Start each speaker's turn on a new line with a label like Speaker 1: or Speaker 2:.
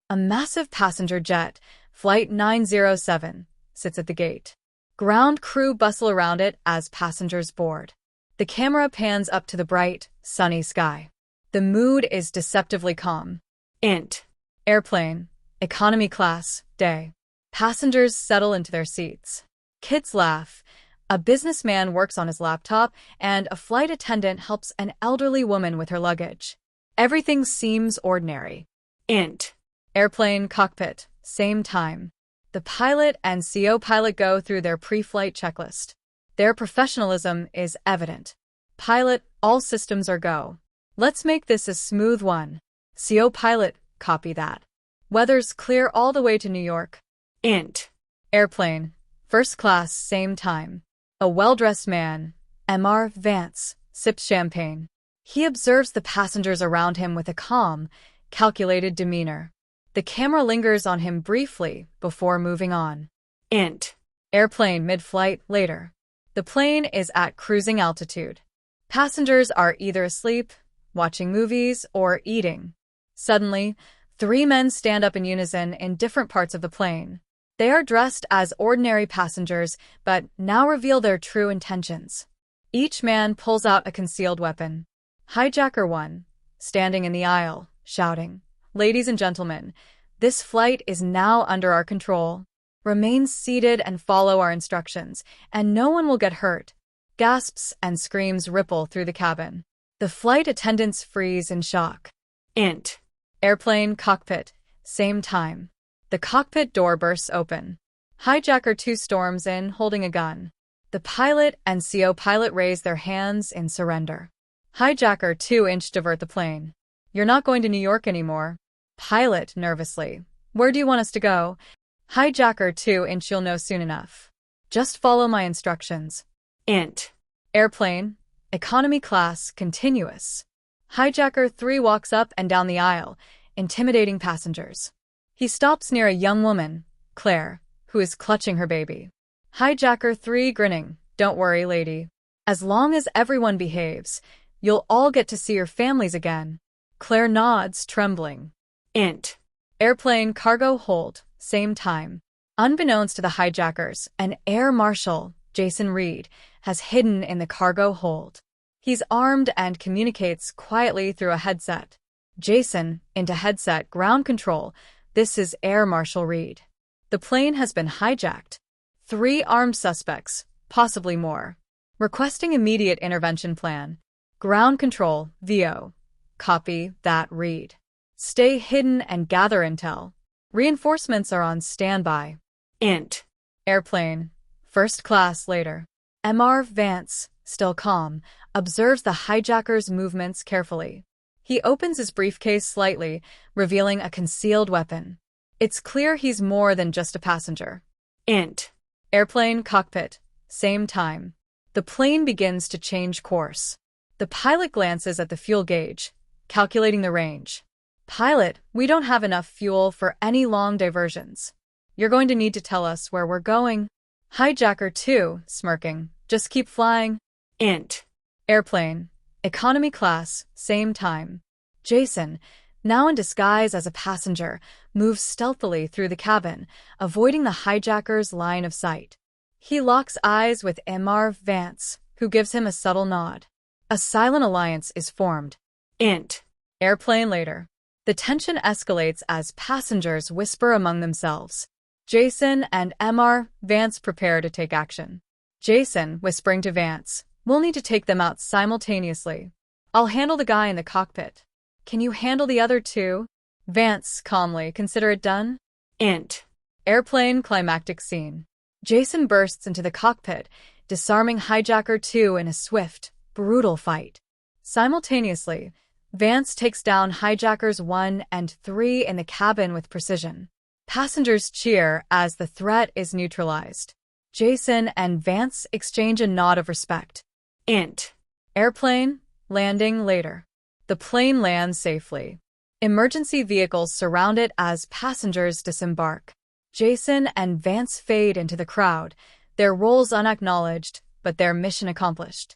Speaker 1: A massive passenger jet, Flight 907, sits at the gate. Ground crew bustle around it as passengers board. The camera pans up to the bright, sunny sky. The mood is deceptively calm.
Speaker 2: Int.
Speaker 1: Airplane, economy class, day. Passengers settle into their seats. Kids laugh. A businessman works on his laptop, and a flight attendant helps an elderly woman with her luggage. Everything seems ordinary.
Speaker 2: Int.
Speaker 1: Airplane cockpit, same time. The pilot and co-pilot go through their pre-flight checklist. Their professionalism is evident. Pilot, all systems are go. Let's make this a smooth one. Co-pilot, copy that. Weather's clear all the way to New York.
Speaker 2: Int.
Speaker 1: Airplane, first class, same time. A well-dressed man, Mr. Vance, sips champagne. He observes the passengers around him with a calm, calculated demeanor. The camera lingers on him briefly before moving on.
Speaker 2: Int.
Speaker 1: Airplane mid-flight, later. The plane is at cruising altitude. Passengers are either asleep, watching movies, or eating. Suddenly, 3 men stand up in unison in different parts of the plane. They are dressed as ordinary passengers, but now reveal their true intentions. Each man pulls out a concealed weapon. Hijacker 1, standing in the aisle, shouting, "Ladies and gentlemen, this flight is now under our control. Remain seated and follow our instructions, and no one will get hurt." Gasps and screams ripple through the cabin. The flight attendants freeze in shock.
Speaker 2: Int.
Speaker 1: Airplane cockpit, same time. The cockpit door bursts open. Hijacker 2 storms in, holding a gun. The pilot and co-pilot raise their hands in surrender. Hijacker 2 divert the plane. "You're not going to New York anymore." Pilot, nervously. "Where do you want us to go?" Hijacker 2 "You'll know soon enough. Just follow my instructions."
Speaker 2: Int.
Speaker 1: Airplane, economy class, continuous. Hijacker 3 walks up and down the aisle, intimidating passengers. He stops near a young woman, Claire, who is clutching her baby. Hijacker 3 grinning, "Don't worry, lady. As long as everyone behaves, you'll all get to see your families again." Claire nods, trembling.
Speaker 2: Int.
Speaker 1: Airplane cargo hold, same time. Unbeknownst to the hijackers, an air marshal, Jason Reed, has hidden in the cargo hold. He's armed and communicates quietly through a headset. Jason, into headset, ground control. "This is Air Marshal Reed. The plane has been hijacked. 3 armed suspects, possibly more. Requesting immediate intervention plan." Ground control, VO. "Copy that, Reed. Stay hidden and gather intel. Reinforcements are on standby."
Speaker 2: Int.
Speaker 1: Airplane, first class, later. Mr. Vance, still calm, observes the hijacker's movements carefully. He opens his briefcase slightly, revealing a concealed weapon. It's clear he's more than just a passenger.
Speaker 2: Int.
Speaker 1: Airplane cockpit, same time. The plane begins to change course. The pilot glances at the fuel gauge, calculating the range. "Pilot, we don't have enough fuel for any long diversions. You're going to need to tell us where we're going." Hijacker 2, smirking, "Just keep flying."
Speaker 2: Int.
Speaker 1: Airplane, economy class, same time. Jason, now in disguise as a passenger, moves stealthily through the cabin, avoiding the hijacker's line of sight. He locks eyes with Mr. Vance, who gives him a subtle nod. A silent alliance is formed.
Speaker 2: Int.
Speaker 1: Airplane, later. The tension escalates as passengers whisper among themselves. Jason and Mr. Vance prepare to take action. Jason, whispering to Vance, "We'll need to take them out simultaneously. I'll handle the guy in the cockpit. Can you handle the other 2? Vance, calmly, "Consider it done."
Speaker 2: Int.
Speaker 1: Airplane climactic scene. Jason bursts into the cockpit, disarming Hijacker 2 in a swift, brutal fight. Simultaneously, Vance takes down Hijackers 1 and 3 in the cabin with precision. Passengers cheer as the threat is neutralized. Jason and Vance exchange a nod of respect.
Speaker 2: Int.
Speaker 1: Airplane, landing, later. The plane lands safely. Emergency vehicles surround it as passengers disembark. Jason and Vance fade into the crowd, their roles unacknowledged, but their mission accomplished.